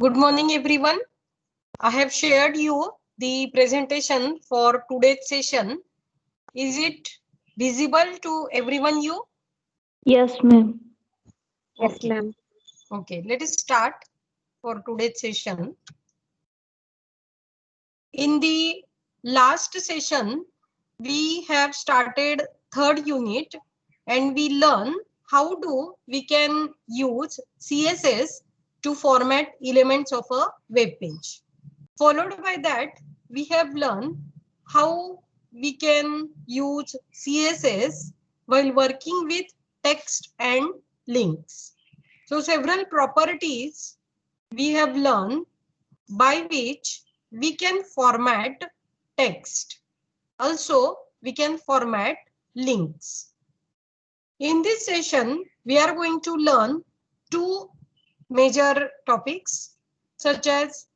Good morning, everyone. I have shared you the presentation for today's session. Is it visible to everyone you? Yes, ma'am. Yes, Okay. ma'am. Okay, let us start for today's session. In the last session, we have started third unit and we learn how do we can use CSS to format elements of a web page. Followed by that, we have learned how we can use CSS while working with text and links. So several properties we have learned by which we can format text. Also, we can format links. In this session, we are going to learn two major topics, such as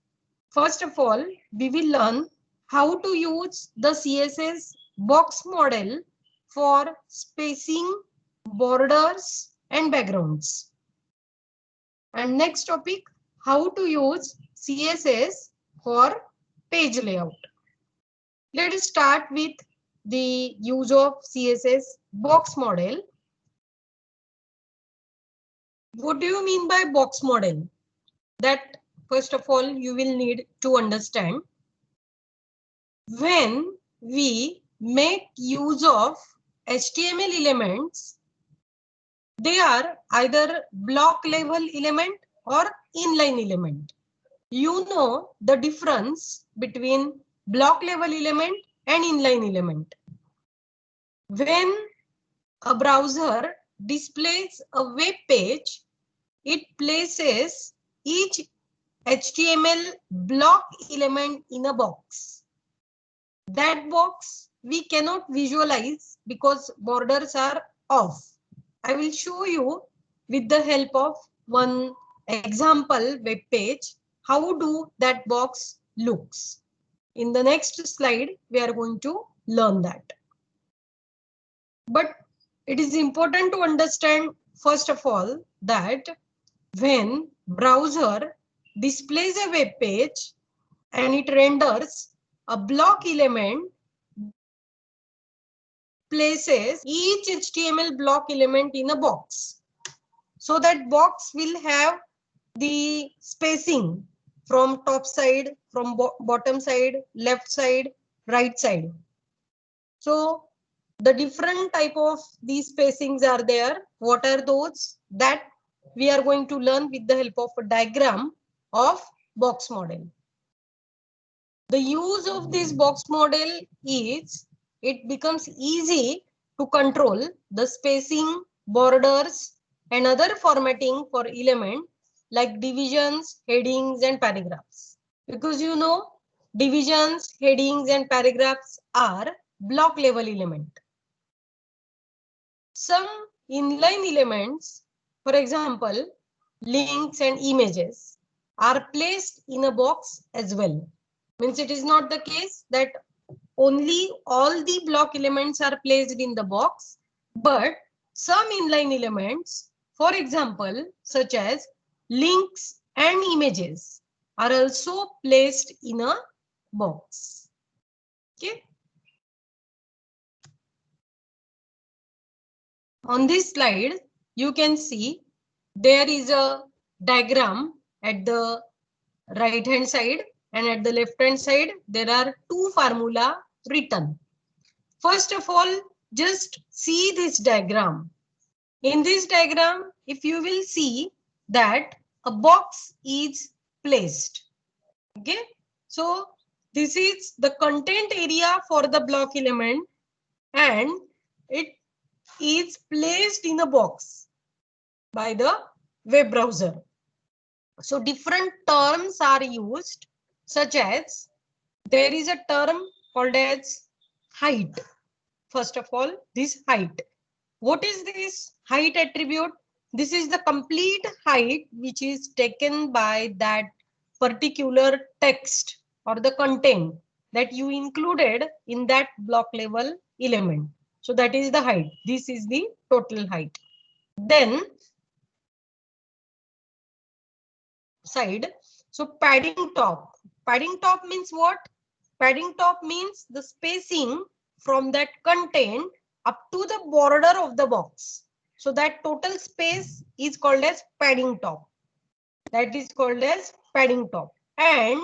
first of all, we will learn how to use the CSS box model for spacing, borders, and backgrounds. And next topic, how to use CSS for page layout. Let us start with the use of CSS box model. What do you mean by box model? That first of all, you will need to understand. When we make use of HTML elements, they are either block level element or inline element. You know the difference between block level element and inline element. When a browser displays a web page, it places each HTML block element in a box. That box we cannot visualize because borders are off. I will show you with the help of one example web page how do that box looks. In the next slide, we are going to learn that. But it is important to understand first of all that when browser displays a web page and it renders a block element, places each HTML block element in a box. So that box will have the spacing from top side, from bottom side, left side, right side. So the different type of these spacings are there. What are those? That we are going to learn with the help of a diagram of box model. The use of this box model is it becomes easy to control the spacing, borders, and other formatting for element like divisions, headings, and paragraphs. Because you know, divisions, headings, and paragraphs are block level element. Some inline elements, for example, links and images, are placed in a box as well. Means it is not the case that only all the block elements are placed in the box, but some inline elements, for example, such as links and images, are also placed in a box. Okay. On this slide, you can see there is a diagram at the right hand side and at the left hand side, there are two formula written. First of all, just see this diagram. In this diagram, if you will see that a box is placed. Okay. So this is the content area for the block element and it is placed in a box by the web browser. So different terms are used, such as there is a term called as height. First of all, this height. What is this height attribute? This is the complete height which is taken by that particular text or the content that you included in that block level element. So that is the height. This is the total height. Then side. So padding top. Padding top means what? Padding top means the spacing from that content up to the border of the box. So that total space is called as padding top. That is called as padding top. And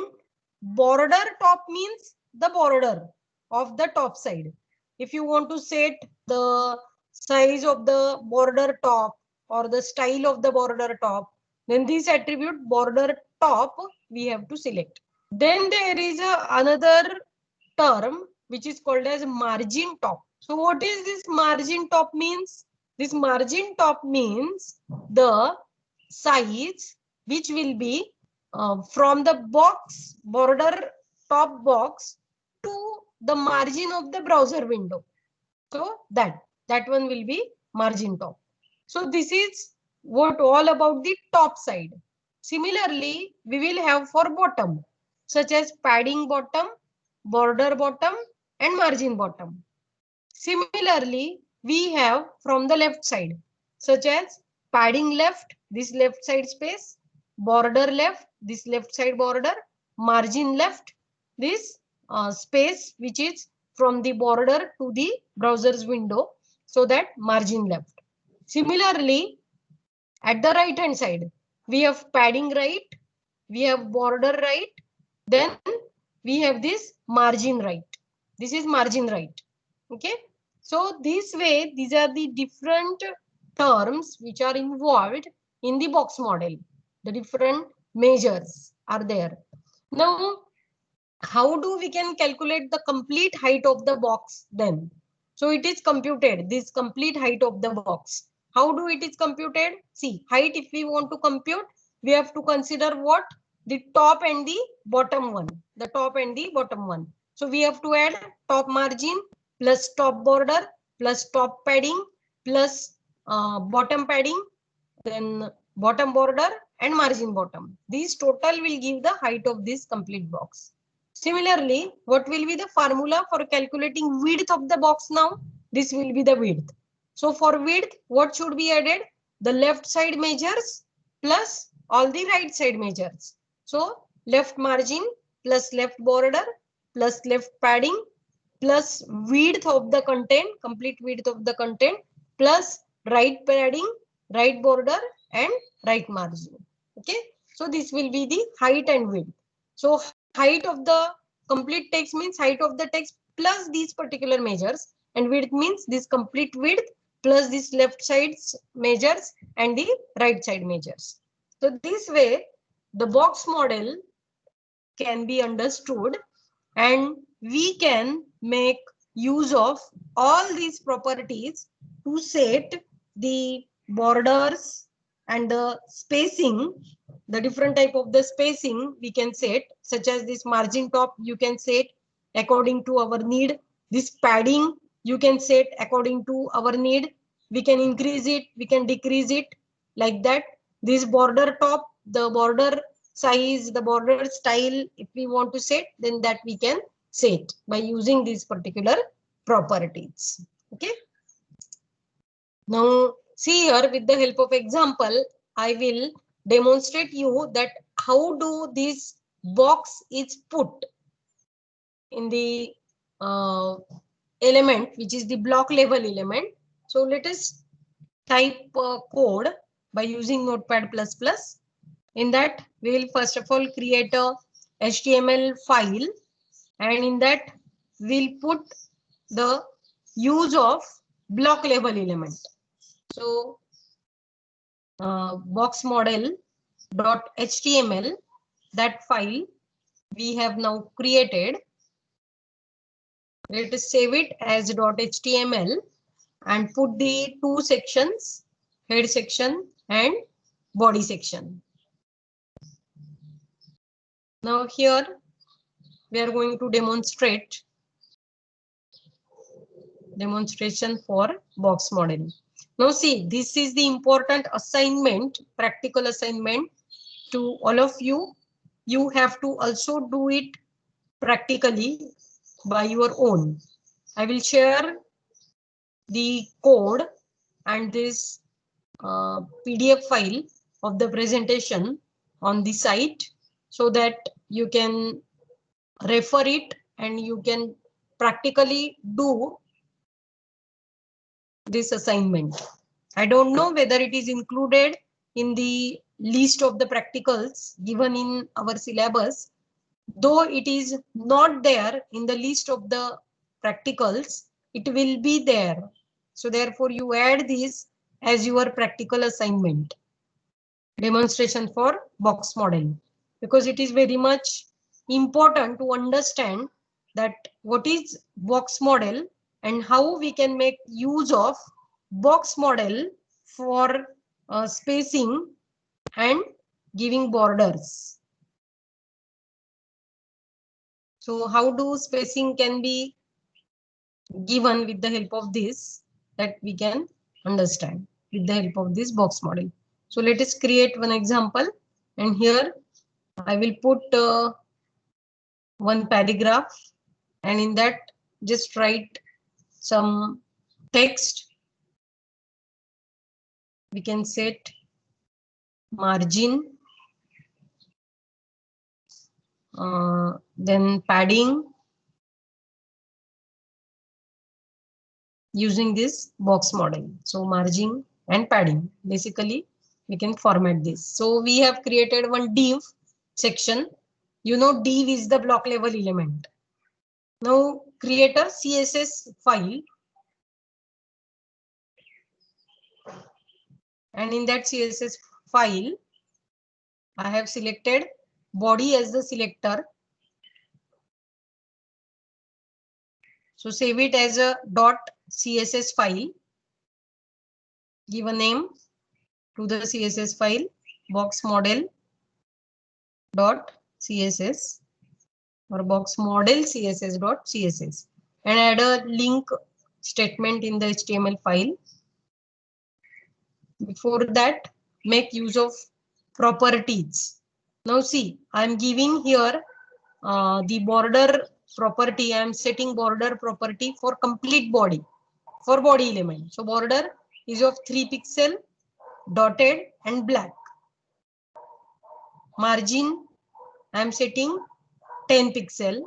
border top means the border of the top side. If you want to set the size of the border top or the style of the border top, then this attribute border top we have to select. Then there is another term which is called as margin top. So what is this margin top means? This margin top means the size which will be from the box, border top box to the margin of the browser window. So that one will be margin top. So this is what all about the top side. Similarly, we will have for bottom, such as padding bottom, border bottom, and margin bottom. Similarly, we have from the left side, such as padding left, this left side space, border left, this left side border, margin left, this space which is from the border to the browser's window, so that margin left. Similarly, at the right hand side, we have padding right, we have border right, then we have this margin right. This is margin right. Okay. So this way, these are the different terms which are involved in the box model. The different measures are there. Now, how do we can calculate the complete height of the box then? So it is computed, this complete height of the box. How do it is computed? See, height if we want to compute, we have to consider what? The top and the bottom one. The top and the bottom one. So we have to add top margin plus top border plus top padding plus bottom padding, then bottom border and margin bottom. These total will give the height of this complete box. Similarly, what will be the formula for calculating width of the box now? This will be the width. So for width, what should be added? The left side measures plus all the right side measures. So left margin plus left border plus left padding plus width of the content, complete width of the content plus right padding, right border and right margin. Okay. So this will be the height and width. So height of the complete text means height of the text plus these particular measures, and width means this complete width plus this left side measures and the right side measures. So this way the box model can be understood and we can make use of all these properties to set the borders and the spacing, the different type of the spacing we can set, such as this margin top you can set according to our need. This padding you can set according to our need. We can increase it, we can decrease it like that. This border top, the border size, the border style, if we want to set, then that we can set by using these particular properties. Okay. Now see here, with the help of example, I will demonstrate you that how do this box is put in the element, which is the block level element. So let us type code by using Notepad++. In that, we will first of all create a HTML file, and in that we'll put the use of block level element. So box model.html, that file we have now created. Let us save it as .html and put the two sections, head section and body section. Now here we are going to demonstration for box model. Now see, this is the important assignment, practical assignment to all of you. You have to also do it practically by your own. I will share the code and this PDF file of the presentation on the site. so that you can refer it and you can practically do this assignment. I don't know whether it is included in the list of the practicals given in our syllabus. Though it is not there in the list of the practicals, it will be there. So therefore you add this as your practical assignment, demonstration for box model, because it is very much important to understand that what is box model and how we can make use of box model for spacing and giving borders. So how do spacing can be given with the help of this, that we can understand with the help of this box model. So let us create one example, and here I will put one paragraph, and in that just write some text. We can set margin, then padding using this box model. So margin and padding, basically we can format this. So we have created one div section. You know, div is the block level element. Now create a CSS file, and in that CSS file I have selected body as the selector. So save it as a .css file. Give a name to the CSS file, box model .css or box model css.css, and add a link statement in the HTML file. Before that, make use of properties. Now see, I am giving here the border property. I am setting border property for complete body, for body element. So border is of 3 pixel, dotted and black. Margin I am setting 10 pixel.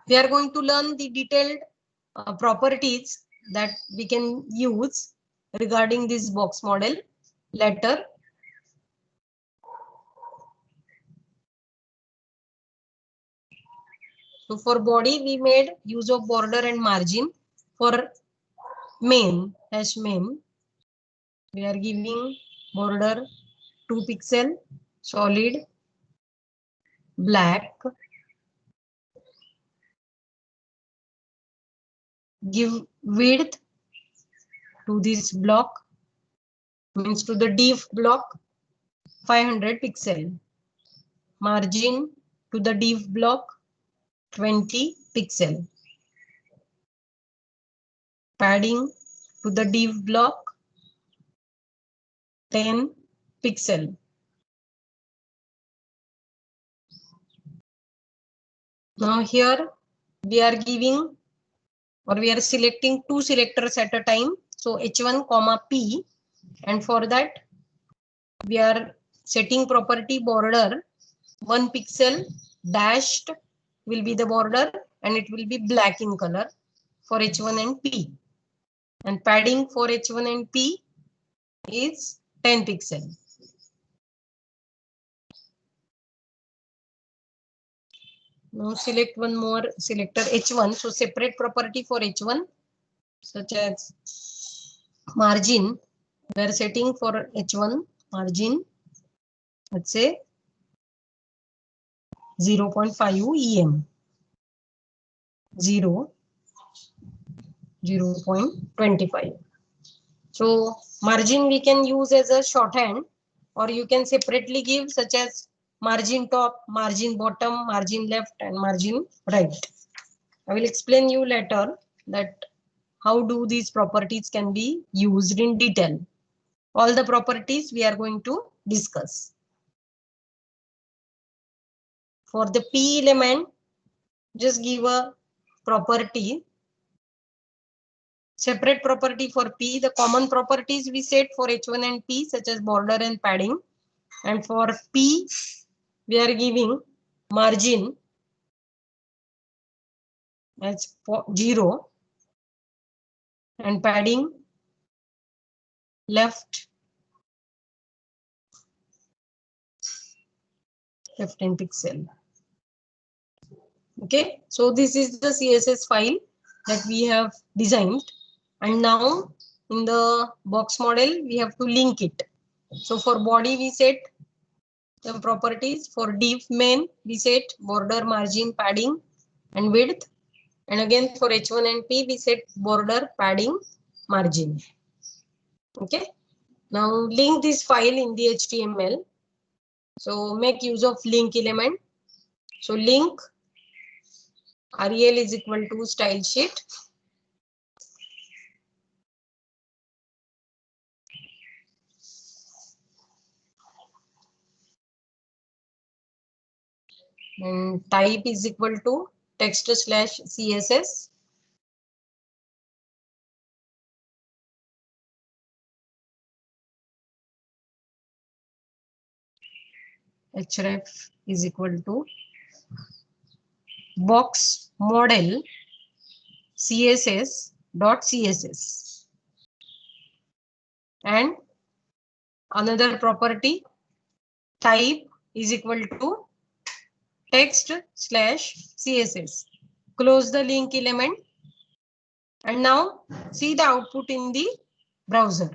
We are going to learn the detailed properties that we can use regarding this box model later. So for body, we made use of border and margin. For main, hash main, we are giving border 2 pixel, solid, black. Give width to this block, means to the div block, 500 pixel. Margin to the div block, 20 pixel. Padding to the div block, 10 pixel. Now here we are giving, or we are selecting two selectors at a time. So H1 comma P, and for that we are setting property border 1 pixel dashed will be the border, and it will be black in color for H1 and P. And padding for H1 and P is 10 pixel. Now select one more selector H1. So separate property for H1, such as margin. We are setting for H1 margin, let's say 0.5 EM, 0.25. So margin we can use as a shorthand, or you can separately give, such as margin top, margin bottom, margin left, and margin right. I will explain you later that how do these properties can be used in detail. All the properties we are going to discuss. For the P element, just give a property, separate property for P. The common properties we set for H1 and P, such as border and padding. And for P, we are giving margin as 0 and padding left 15 pixel. Okay, so this is the CSS file that we have designed, and now in the box model we have to link it. So for body we set some properties. For div main we set border, margin, padding and width, and again for H1 and P we set border, padding, margin. Okay, now link this file in the HTML. So make use of link element. So link rel is equal to style sheet. And type is equal to text slash CSS. Href is equal to box model CSS dot CSS. And another property, type is equal to text slash CSS. Close the link element. And now see the output in the browser.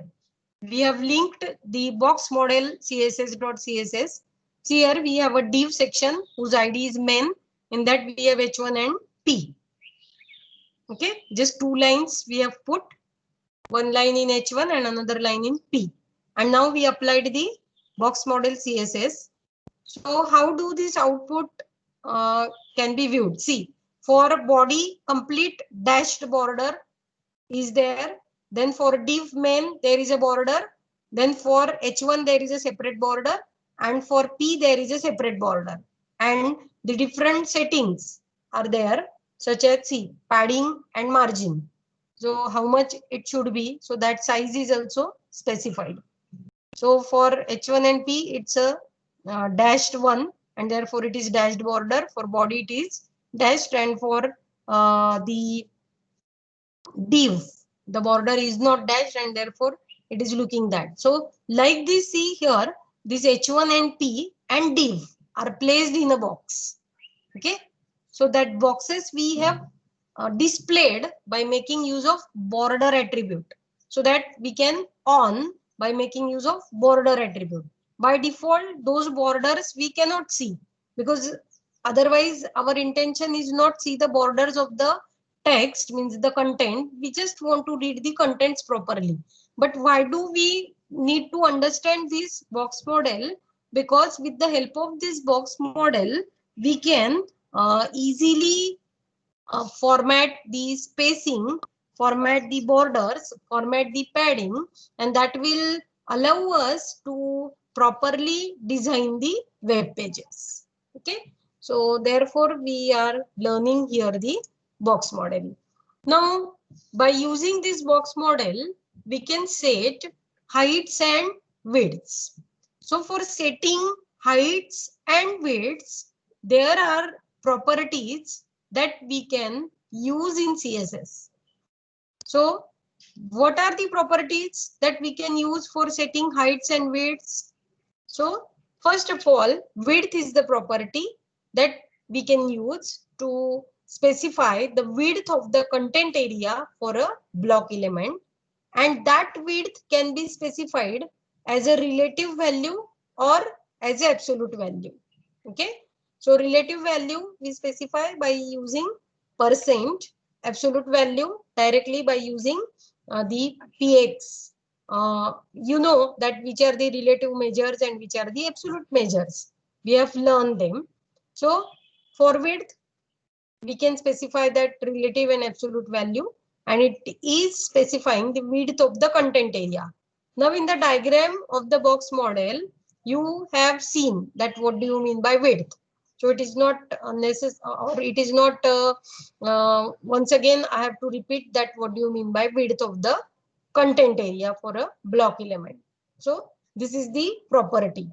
We have linked the box model CSS.css. Here we have a div section whose ID is main. In that we have H1 and P. Okay, just two lines we have put. One line in H1 and another line in P. And now we applied the box model CSS. So how do this output can be viewed? See, for body, complete dashed border is there. Then for div main, there is a border. Then for H1, there is a separate border. And for P, there is a separate border. And the different settings are there, such as see, padding and margin. So how much it should be. So that size is also specified. So for H1 and P, it's a dashed one, and therefore it is dashed border. For body, it is dashed, and for the div, the border is not dashed, and therefore it is looking that. So like this, see here, this H1 and P and div are placed in a box. Okay, so that boxes we have displayed by making use of border attribute, so that we can on by making use of border attribute. By default, those borders we cannot see, because otherwise our intention is not see the borders of the text, means the content. We just want to read the contents properly. But why do we need to understand this box model? Because with the help of this box model, we can easily format the spacing, format the borders, format the padding, and that will allow us to properly design the web pages. Okay, so therefore we are learning here the box model. Now, by using this box model, we can set heights and widths. So for setting heights and widths, there are properties that we can use in CSS. So what are the properties that we can use for setting heights and widths? So first of all, width is the property that we can use to specify the width of the content area for a block element, and that width can be specified as a relative value or as an absolute value. Okay, so relative value we specify by using percent, absolute value directly by using the px. You know that which are the relative measures and which are the absolute measures. We have learned them. So for width, we can specify that relative and absolute value, and it is specifying the width of the content area. Now in the diagram of the box model, you have seen that what do you mean by width. So it is not necessary, or it is not, once again, I have to repeat that what do you mean by width of the content area for a block element. So this is the property.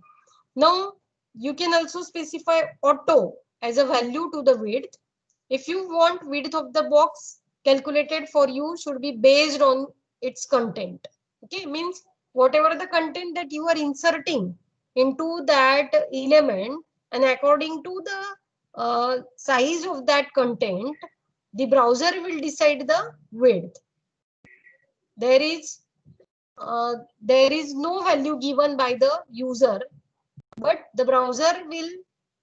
Now you can also specify auto as a value to the width. If you want width of the box calculated for you should be based on its content. Okay, means whatever the content that you are inserting into that element, and according to the size of that content, the browser will decide the width. There is no value given by the user, but the browser will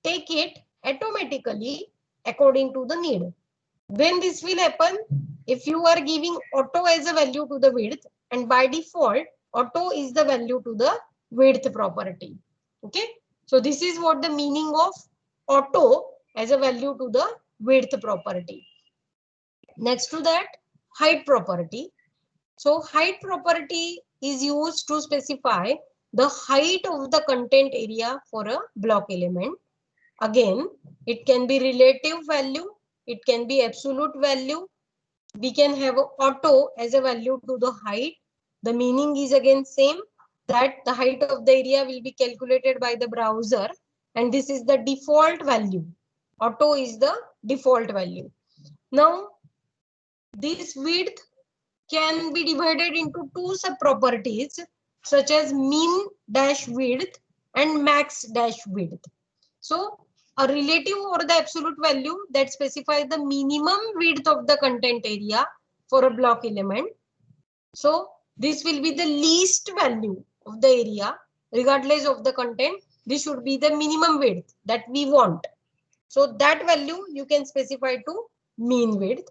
take it automatically according to the need. When this will happen, if you are giving auto as a value to the width, and by default auto is the value to the width property. Okay, so this is what the meaning of auto as a value to the width property. Next to that, height property. So height property is used to specify the height of the content area for a block element. Again, it can be relative value, it can be absolute value. We can have auto as a value to the height. The meaning is again same, that the height of the area will be calculated by the browser, and this is the default value. Auto is the default value. Now, this width can be divided into two sub-properties such as mean dash width and max dash width. So a relative or the absolute value that specifies the minimum width of the content area for a block element. So this will be the least value of the area regardless of the content. This should be the minimum width that we want. So that value you can specify to mean width.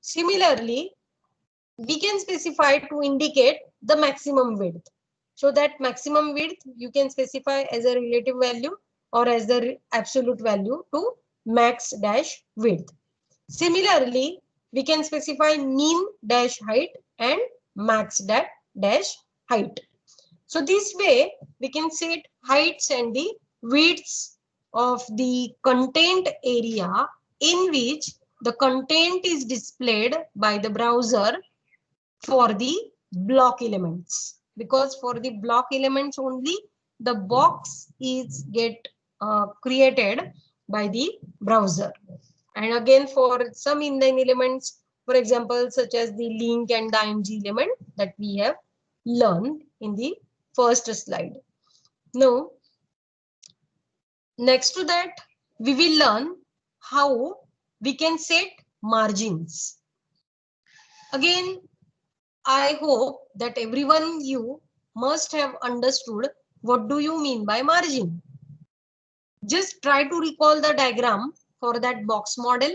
Similarly, we can specify to indicate the maximum width. So that maximum width you can specify as a relative value or as the absolute value to max dash width. Similarly, we can specify mean dash height and max dash height. So this way we can set heights and the widths of the content area in which the content is displayed by the browser for the block elements, because for the block elements only the box is created by the browser. And again, for some inline elements, for example, such as the link and the img element that we have learned in the first slide. Now, next to that, we will learn how we can set margins. Again, I hope that everyone you must have understood what do you mean by margin. Just try to recall the diagram for that box model.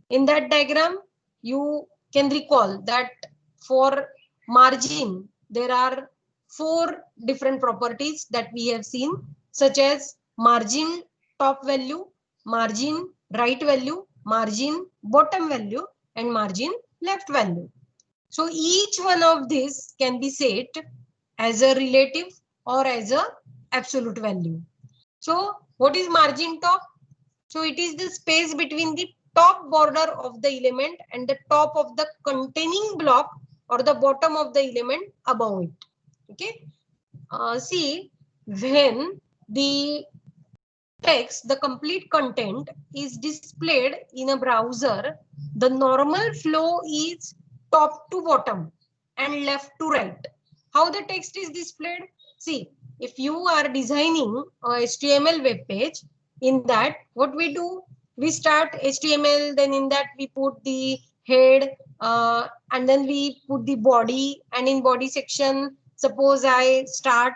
In that diagram, you can recall that for margin, there are 4 different properties that we have seen, such as margin top value, margin right value, margin bottom value, and margin left value. So each one of these can be set as a relative or as a absolute value. So what is margin top? So it is the space between the top border of the element and the top of the containing block or the bottom of the element above it. Okay. See, when the text, the complete content is displayed in a browser, the normal flow is top to bottom and left to right. How the text is displayed? See, if you are designing a HTML web page, in that what we do, we start HTML, then in that we put the head, and then we put the body, and in body section, suppose I start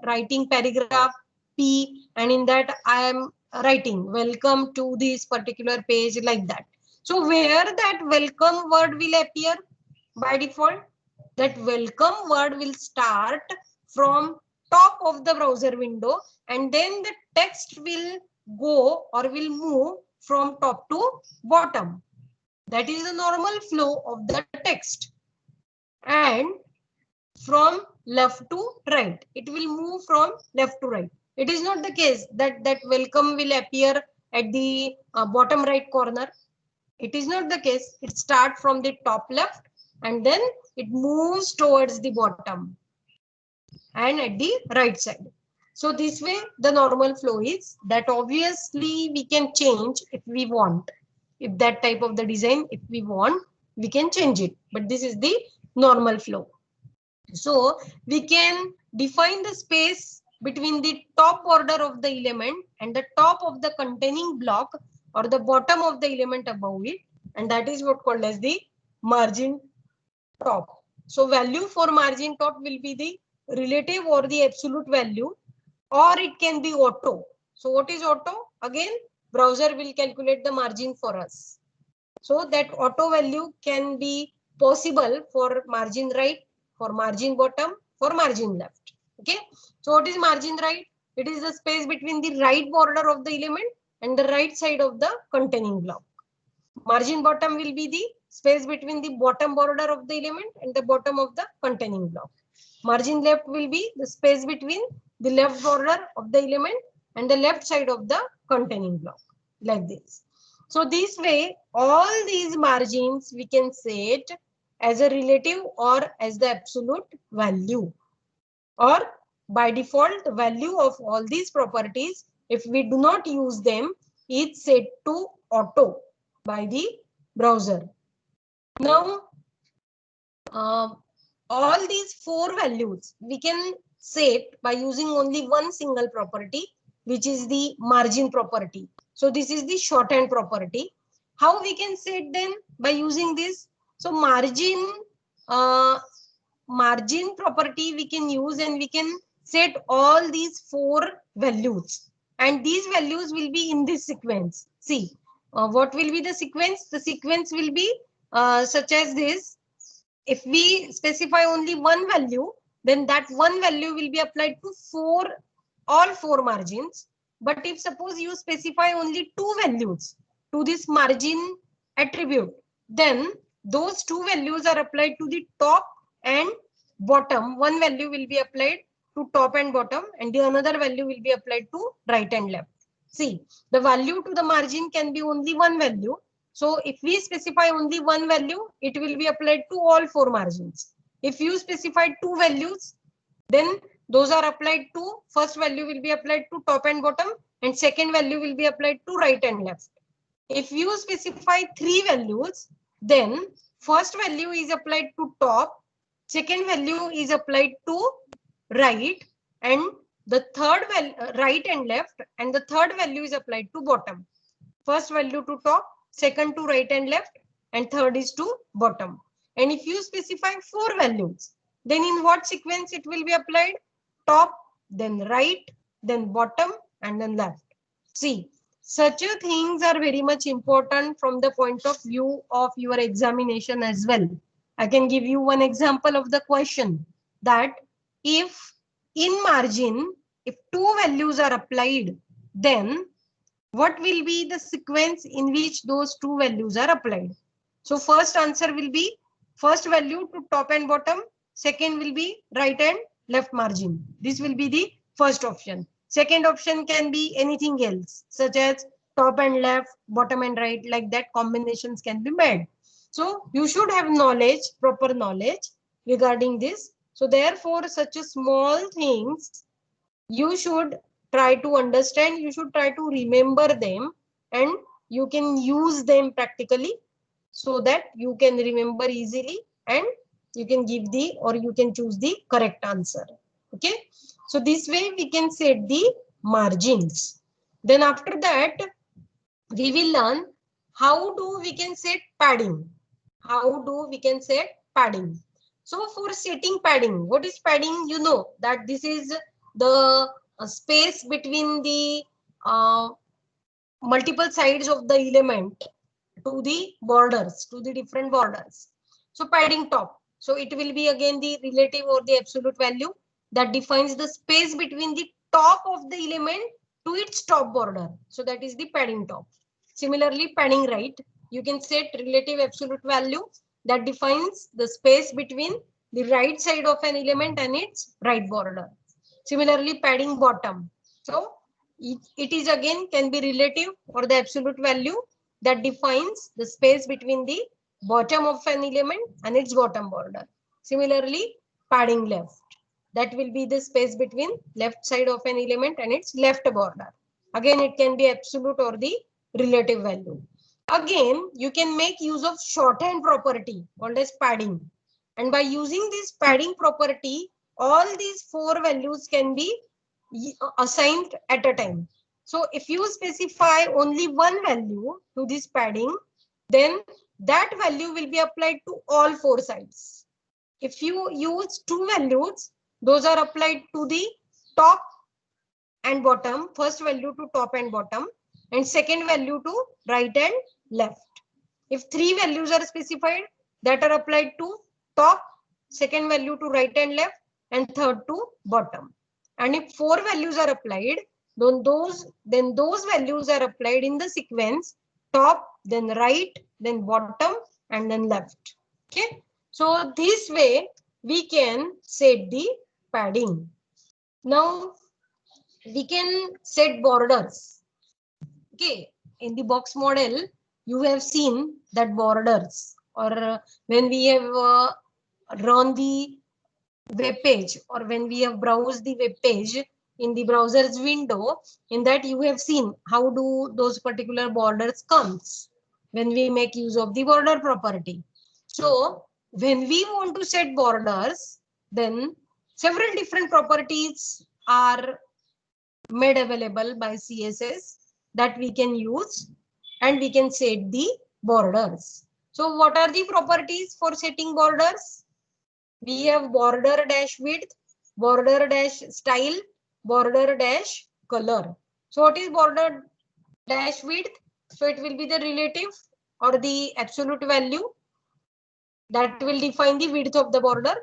writing paragraph P, and in that I am writing welcome to this particular page, like that. So where that welcome word will appear by default, that welcome word will start from top of the browser window, and then the text will go or will move from top to bottom. That is the normal flow of the text. And from left to right, it will move from left to right. It is not the case that that welcome will appear at the bottom right corner. It is not the case. It starts from the top left and then it moves towards the bottom and at the right side. So this way the normal flow is that obviously we can change if we want. If that type of the design, if we want, we can change it. But this is the normal flow. So we can define the space between the top border of the element and the top of the containing block or the bottom of the element above it. And that is what called as the margin top. So value for margin top will be the relative or the absolute value, or it can be auto. So what is auto? Again, browser will calculate the margin for us. So that auto value can be possible for margin right, for margin bottom, for margin left. Okay. So what is margin right? It is the space between the right border of the element and the right side of the containing block. Margin bottom will be the space between the bottom border of the element and the bottom of the containing block. Margin left will be the space between the left border of the element and the left side of the containing block, like this. So this way, all these margins we can set as a relative or as the absolute value, or by default the value of all these properties, if we do not use them, is set to auto by the browser. Now, all these four values we can set by using only one single property, which is the margin property. So this is the shorthand property. How we can set them? By using this. So margin property we can use, and we can set all these four values, and these values will be in this sequence. See, what will be the sequence? The sequence will be such as this. If we specify only one value, then that one value will be applied to all four margins. But if suppose you specify only two values to this margin attribute, then those two values are applied to the top and bottom. One value will be applied to top and bottom, and the another value will be applied to right and left. See, the value to the margin can be only one value. So if we specify only one value, it will be applied to all four margins. If you specify two values, then those are applied to, first value will be applied to top and bottom, and second value will be applied to right and left. If you specify three values, then first value is applied to top, second value is applied to right, and the third value right and left, and the third value is applied to bottom. First value to top, second to right and left, and third is to bottom. And if you specify four values, then in what sequence it will be applied? Top, then right, then bottom, and then left. See, such things are very much important from the point of view of your examination as well. I can give you one example of the question, that if in margin, if two values are applied, then what will be the sequence in which those two values are applied? So first answer will be first value to top and bottom, second will be right and left margin. This will be the first option. Second option can be anything else, such as top and left, bottom and right, like that combinations can be made. So you should have knowledge, proper knowledge regarding this. So therefore, such a small things you should try to understand, you should try to remember them, and you can use them practically, so that you can remember easily and you can give the, or you can choose the correct answer. Okay, so this way we can set the margins. Then after that we will learn how do we can set padding. How do we can set padding? So for setting padding, what is padding? You know that this is the space between the multiple sides of the element to the borders, to the different borders. So padding top. So it will be again the relative or the absolute value that defines the space between the top of the element to its top border. So that is the padding top. Similarly, padding right, you can set relative absolute value that defines the space between the right side of an element and its right border. Similarly, padding bottom. So it is again can be relative or the absolute value that defines the space between the bottom of an element and its bottom border. Similarly, padding left. that will be the space between left side of an element and its left border. Again, it can be absolute or the relative value. Again, you can make use of shorthand property called as padding. And by using this padding property, all these four values can be assigned at a time. So if you specify only one value to this padding, then that value will be applied to all four sides. If you use two values, those are applied to the top and bottom, first value to top and bottom, and second value to right and left. If three values are specified, that are applied to top, second value to right and left, and third to bottom. And if four values are applied, then those values are applied in the sequence top, then right, then bottom, and then left. Okay. So this way we can set the padding. Now we can set borders. Okay. In the box model, you have seen that borders, or when we have run the web page, or when we have browsed the web page in the browser's window, in that you have seen how do those particular borders comes when we make use of the border property. So when we want to set borders, then several different properties are made available by CSS that we can use, and we can set the borders. So what are the properties for setting borders? We have border dash width, border dash style, border dash color. So what is border dash width? So it will be the relative or the absolute value that will define the width of the border,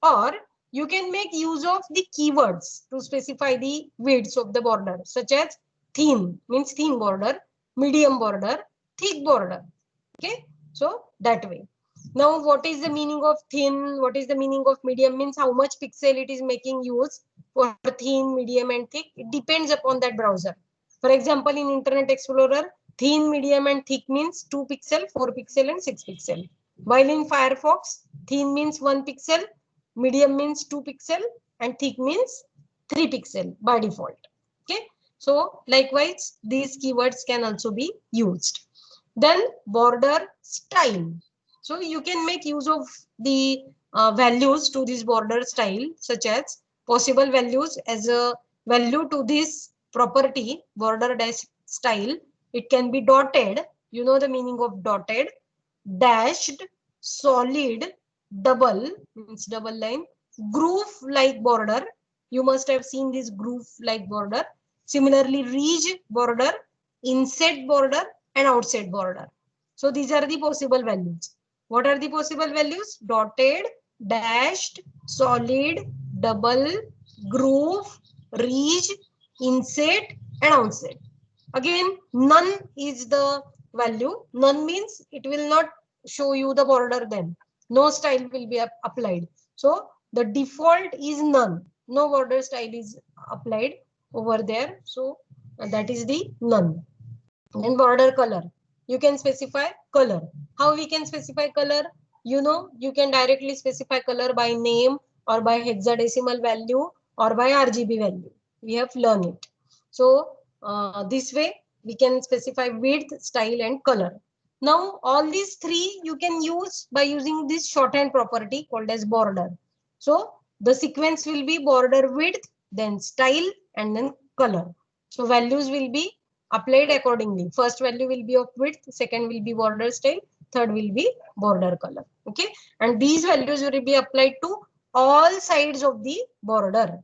or you can make use of the keywords to specify the widths of the border, such as thin means thin border, medium border, thick border. Okay, so that way. Now, what is the meaning of thin? What is the meaning of medium? Means how much pixel it is making use for thin, medium, and thick. It depends upon that browser. For example, in Internet Explorer, thin, medium, and thick means 2 pixel, 4 pixel, and 6 pixel. While in Firefox, thin means 1 pixel, medium means 2 pixel, and thick means 3 pixel by default. Okay. So likewise, these keywords can also be used. Then border style. So you can make use of the values to this border style, such as possible values as a value to this property border dash style. It can be dotted. You know the meaning of dotted, dashed, solid, double means double line, groove like border. You must have seen this groove like border. Similarly, ridge border, inset border, and outside border. So these are the possible values. What are the possible values? Dotted, dashed, solid, double, groove, ridge, inset, and outside. Again, none is the value. None means it will not show you the border then. No style will be applied. So the default is none. No border style is applied over there. So that is the none. And border color. You can specify color. How we can specify color? You know, you can directly specify color by name or by hexadecimal value or by RGB value. We have learned it. So this way we can specify width, style, and color. Now all these three you can use by using this shorthand property called as border. So the sequence will be border width, then style, and then color. So values will be applied accordingly. First value will be of width, second will be border style, third will be border color. Okay, and these values will be applied to all sides of the border.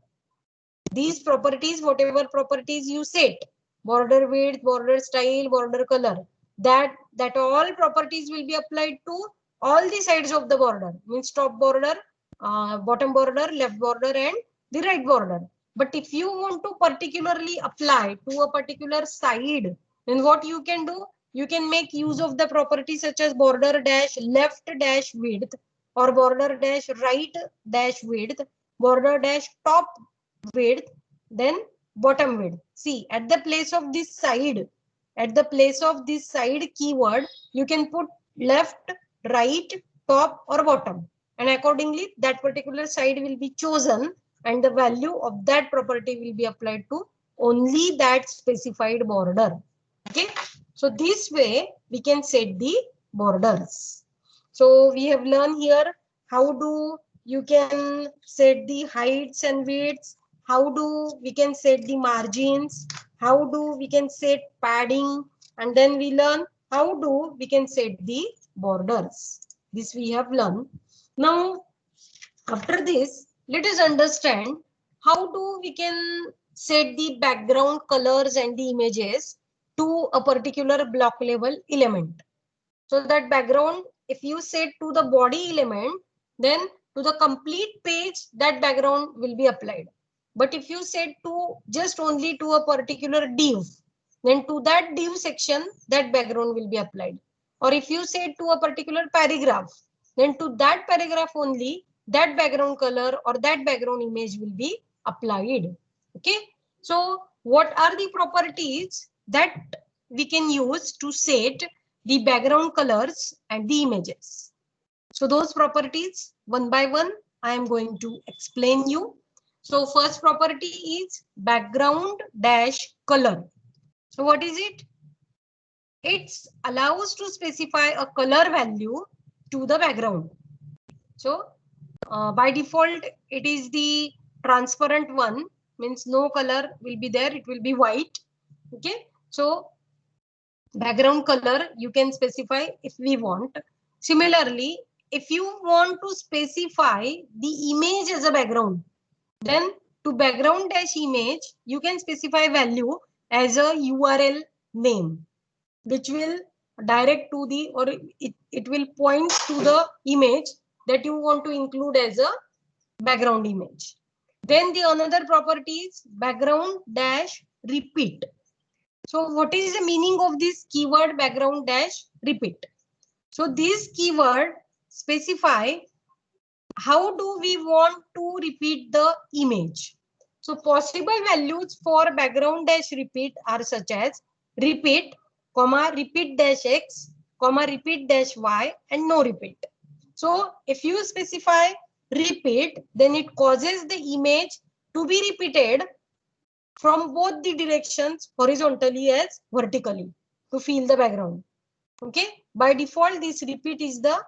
These properties, whatever properties you set, border width, border style, border color, that all properties will be applied to all the sides of the border. Means top border, bottom border, left border, and the right border. But if you want to particularly apply to a particular side, then what you can do? You can make use of the property such as border dash left dash width, or border dash right dash width, border dash top width, then bottom width. See, at the place of this side, keyword, you can put left, right, top, or bottom. And accordingly, that particular side will be chosen and the value of that property will be applied to only that specified border. Okay, so this way we can set the borders. So we have learned here how do you can set the heights and widths, how do we can set the margins, how do we can set padding, and then we learn how do we can set the borders. This we have learned. Now after this, let us understand how do we can set the background colors and the images to a particular block level element. So that background, if you set to the body element, then to the complete page, that background will be applied. But if you set to just only to a particular div, then to that div section, that background will be applied. Or if you set to a particular paragraph, then to that paragraph only, that background color or that background image will be applied. Okay. So what are the properties that we can use to set the background colors and the images? So those properties one by one I am going to explain you. So first property is background dash color. So what is it? It allows to specify a color value to the background. So by default it is the transparent one, means no color will be there, it will be white. Okay, so background color you can specify if we want. Similarly, if you want to specify the image as a background, then to background dash image you can specify value as a URL name, which will direct to the, or it will point to the image that you want to include as a background image. Then the another property is background dash repeat. So what is the meaning of this keyword background dash repeat? So this keyword specify how do we want to repeat the image. So possible values for background dash repeat are such as repeat, comma, repeat dash x, comma, repeat dash y, and no repeat. So if you specify repeat, then it causes the image to be repeated from both the directions, horizontally as vertically, to fill the background. Okay, by default this repeat is the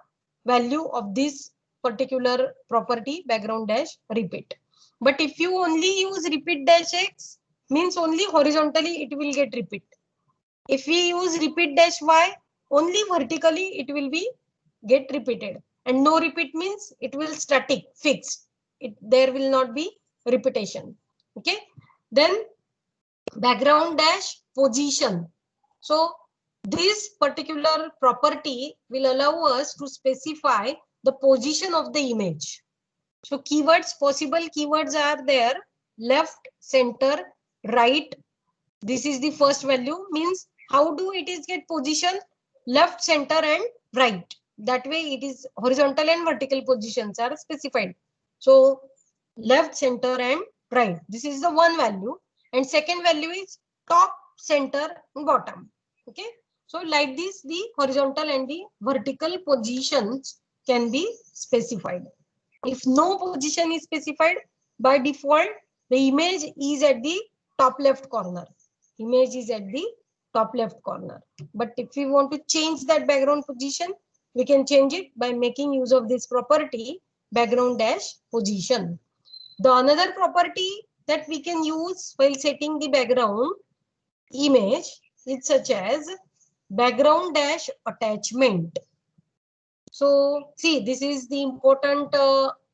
value of this particular property background dash repeat. But if you only use repeat dash x, means only horizontally it will get repeat. If we use repeat dash y, only vertically it will be get repeated, and no repeat means it will static fixed, there will not be repetition. Okay, then background dash position. So this particular property will allow us to specify the position of the image. So keywords, possible keywords are there: left, center, right. This is the first value, means how do it is get position? Left, center, and right. That way it is horizontal and vertical positions are specified. So left, center, and right. This is the one value. And second value is top, center, and bottom. Okay. So like this, the horizontal and the vertical positions can be specified. If no position is specified, by default, the image is at the top left corner. Image is at the top left corner. But if we want to change that background position, we can change it by making use of this property background dash position. The another property that we can use while setting the background image is such as background dash attachment. So see, this is the important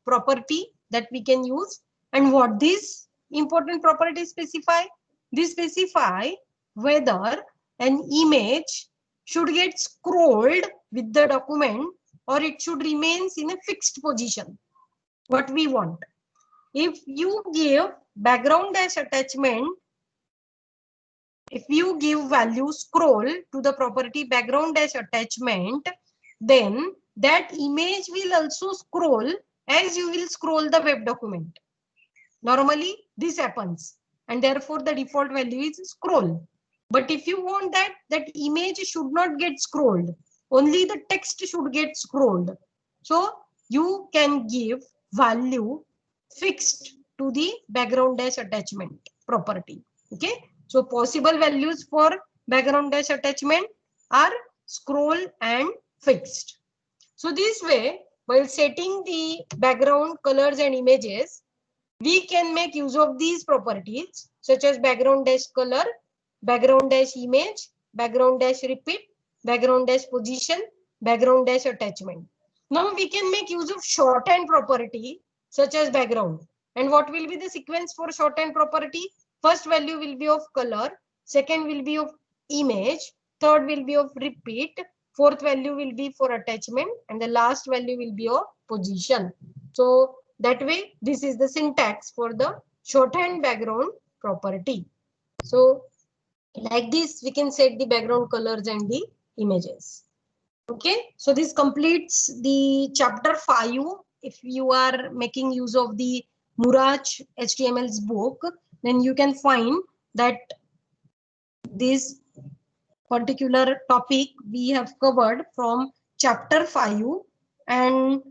property that we can use. And what this important property specify? This specify whether an image should get scrolled with the document or it should remains in a fixed position. What we want. If you give background dash attachment, if you give value scroll to the property background dash attachment, then that image will also scroll as you will scroll the web document. Normally this happens, and therefore the default value is scroll. But if you want that image should not get scrolled, only the text should get scrolled. So you can give value fixed to the background dash attachment property. Okay, so possible values for background dash attachment are scroll and fixed. So this way, while setting the background colors and images, we can make use of these properties such as background dash color, background dash image, background dash repeat, background dash position, background dash attachment. Now we can make use of shorthand property such as background. And what will be the sequence for shorthand property? First value will be of color, second will be of image, third will be of repeat, fourth value will be for attachment, and the last value will be of position. So that way, this is the syntax for the shorthand background property. So like this, we can set the background colors and the images. Okay, so this completes the chapter 5. If you are making use of the Muraj HTML's book, then you can find that this particular topic we have covered from chapter 5, and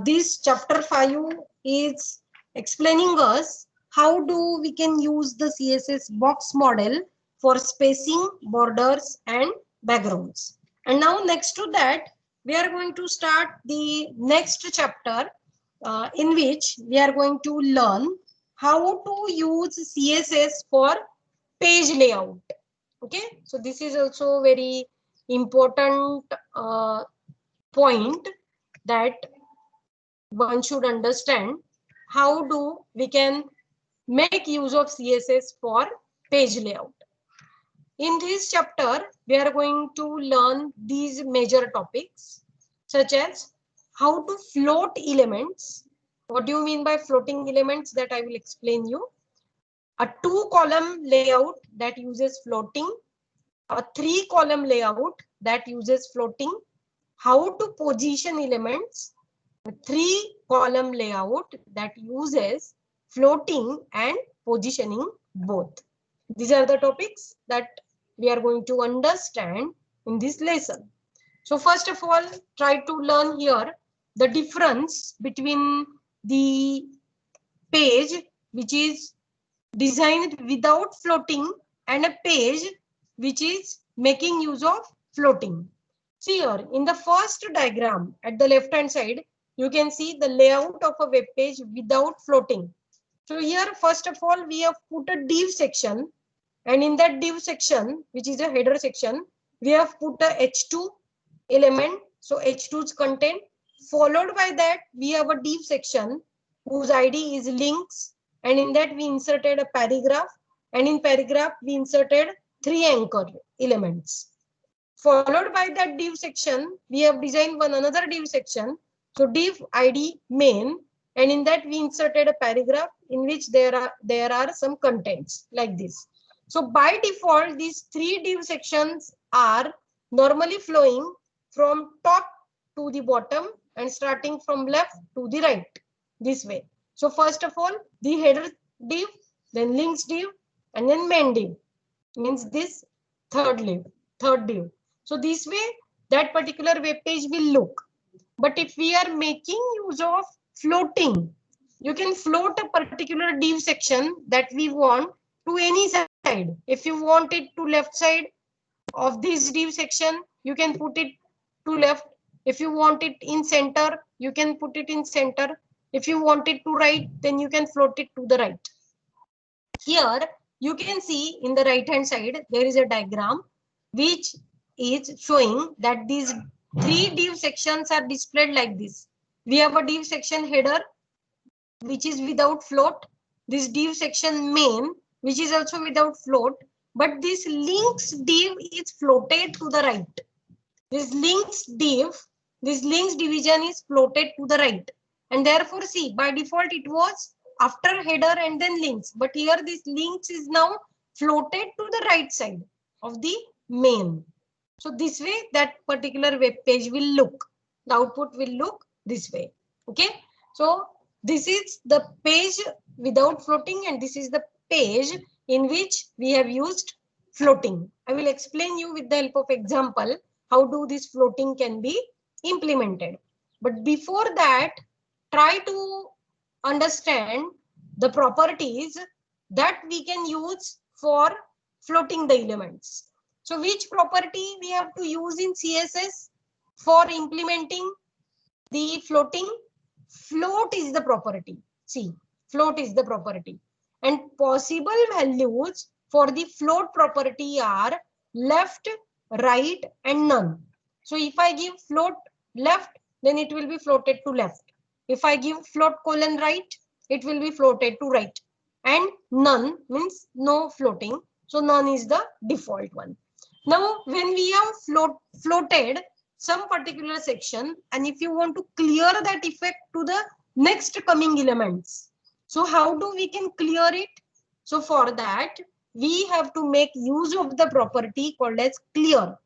this chapter 5 is explaining us how do we can use the CSS box model for spacing, borders and backgrounds. And now next to that, we are going to start the next chapter in which we are going to learn how to use CSS for page layout. Okay, so this is also very important point that one should understand. How do we can make use of CSS for page layout? In this chapter, we are going to learn these major topics such as how to float elements. What do you mean by floating elements? That I will explain you. A 2-column layout that uses floating, a 3-column layout that uses floating, how to position elements, a 3-column layout that uses floating and positioning both. These are the topics that we are going to understand in this lesson. So first of all, try to learn here the difference between the page which is designed without floating and a page which is making use of floating. See here in the first diagram at the left hand side, you can see the layout of a web page without floating. So here first of all we have put a div section, and in that div section, which is a header section, we have put a h2 element, so h2's content. Followed by that we have a div section whose id is links, and in that we inserted a paragraph, and in paragraph we inserted 3 anchor elements. Followed by that div section, we have designed one another div section, so div id main, and in that we inserted a paragraph in which there are some contents like this. So by default, these 3 div sections are normally flowing from top to the bottom and starting from left to the right, this way. So first of all, the header div, then links div, and then main div, means this third div. So this way that particular web page will look. But if we are making use of floating, you can float a particular div section that we want to any side. If you want it to left side of this div section, you can put it to left. If you want it in center, you can put it in center. If you want it to right, then you can float it to the right. Here you can see in the right hand side, there is a diagram which is showing that these 3 div sections are displayed like this. We have a div section header which is without float, this div section main which is also without float, but this links div is floated to the right. This links division is floated to the right, and therefore see, by default it was after header and then links, but here this links is now floated to the right side of the main. So this way that particular web page will look, the output will look this way. Okay, so this is the page without floating, and this is the page in which we have used floating. I will explain you with the help of example how do this floating can be implemented. But before that, try to understand the properties that we can use for floating the elements. So which property we have to use in CSS for implementing the floating? Float is the property. See, float is the property. And possible values for the float property are left, right, and none. So if I give float left, then it will be floated to left. If I give float colon right, it will be floated to right. And none means no floating. So none is the default one. Now, when we have floated some particular section, and if you want to clear that effect to the next coming elements, so how do we can clear it? So for that, we have to make use of the property called as clear.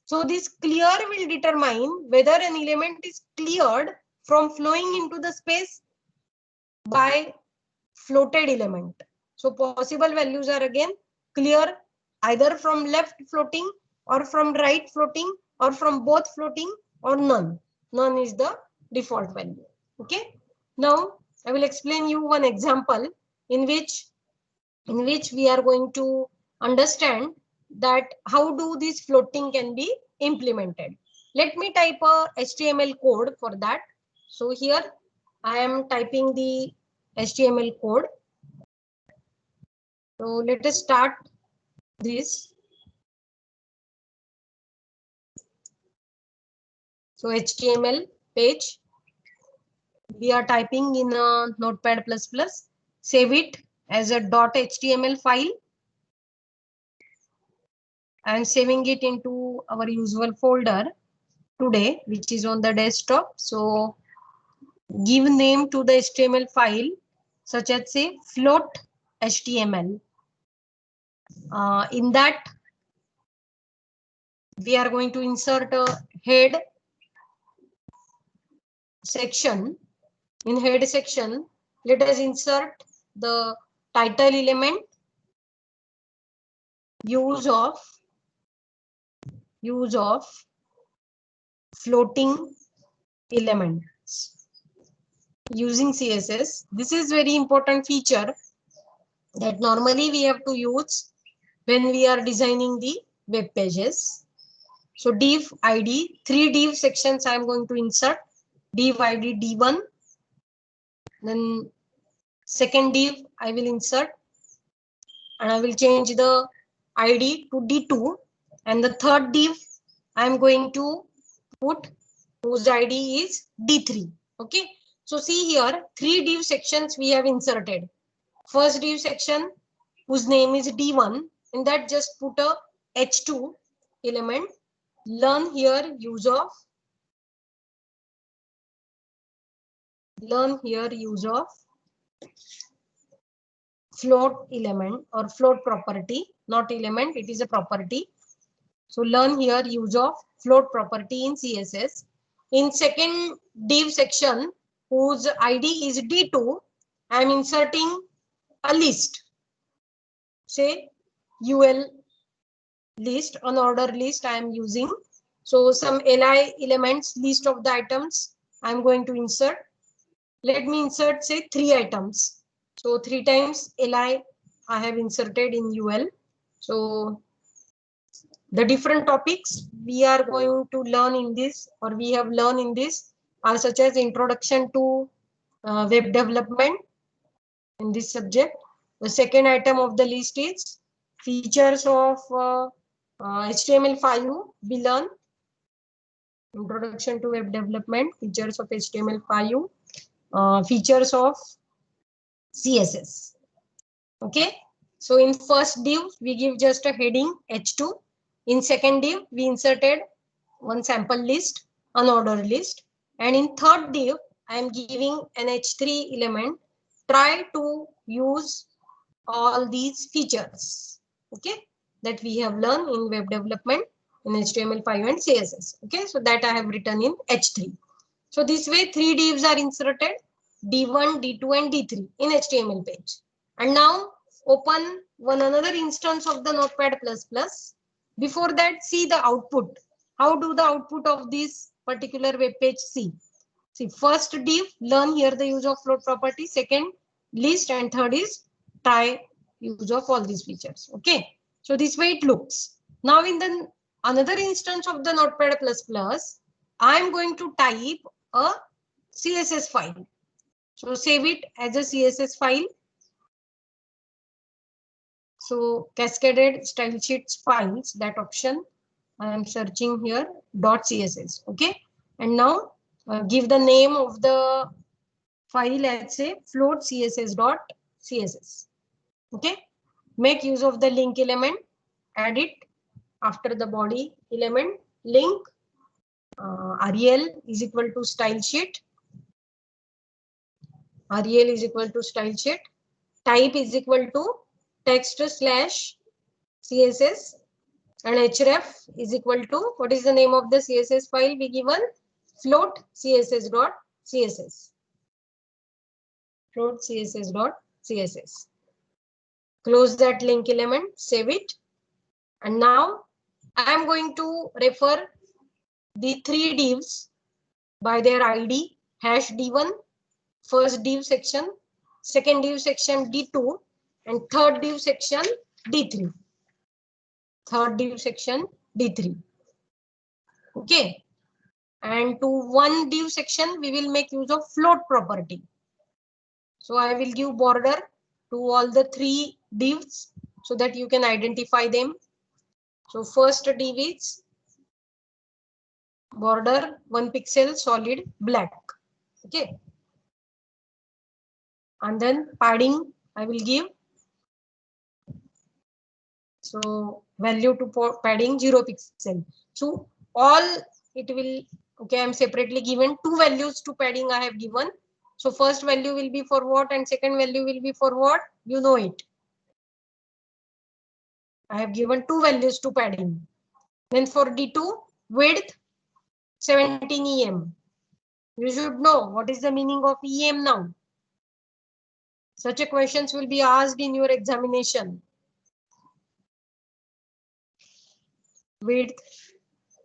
So this clear will determine whether an element is cleared from flowing into the space by floated element. So possible values are again clear either from left floating or from right floating or from both floating or none. None is the default value. Okay. Now I will explain you one example in which we are going to understand that how do this floating can be implemented. Let me type a HTML code for that. So here I am typing the HTML code. So let us start this. So HTML page, we are typing in a Notepad++, save it as a .html file. I am saving it into our usual folder today, which is on the desktop. So give name to the HTML file such as say float HTML. In that we are going to insert a head section. In head section, let us insert the title element, use of floating elements using CSS. This is very important feature that normally we have to use when we are designing the web pages. So div ID, 3 div sections I am going to insert. Div ID D1, then second div I will insert and I will change the ID to D2, and the third div I am going to put whose ID is D3. Okay, so see here 3 div sections we have inserted. First div section whose name is D1, in that just put a H2 element. Learn here use of float element or float property, not element, it is a property. So learn here use of float property in CSS. In second div section whose ID is D2, I am inserting a list, say UL list, on order list I am using. So some li elements, list of the items I am going to insert. Let me insert say 3 items. So 3 times li I have inserted in UL. So the different topics we are going to learn in this, or we have learned in this, are such as introduction to web development in this subject. The second item of the list is features of HTML5. We learn introduction to web development, features of HTML5, features of CSS. Okay, so in first div we give just a heading H2. In second div we inserted one sample list, unordered list, and in third div I am giving an H3 element. Try to use all these features, okay, that we have learned in web development in HTML5 and CSS. Okay, so that I have written in H3. So this way 3 divs are inserted, D1, D2 and D3 in HTML page. And now open one another instance of the Notepad++. Before that, see the output. How do the output of this particular web page see? See, first div, learn here the use of float property. Second, list, and third is try use of all these features. Okay, so this way it looks. Now in the another instance of the Notepad++, I am going to type a CSS file. So save it as a CSS file. So cascaded style sheets files, that option I am searching here, .css. Okay, and now give the name of the file as say float css.css. Okay, make use of the link element, add it after the body element, link rel is equal to style sheet, rel is equal to style sheet, type is equal to text slash css, and href is equal to, what is the name of the css file we given, float css.css, float css.css. Close that link element, save it, and now I am going to refer the three divs by their ID, hash d1, first div section, second div section d2, and third div section d3. Third div section d3. Okay, and to one div section we will make use of float property. So I will give border to all the three divs so that you can identify them. So first div is border 1 pixel solid black. Okay, and then padding I will give, so value to padding 0 pixel. So all it will, okay, I'm separately given two values to padding I have given. So first value will be for what and second value will be for what, you know it. I have given two values to padding. Then for D2, width 17 EM. You should know what is the meaning of EM now. Such a questions will be asked in your examination. Width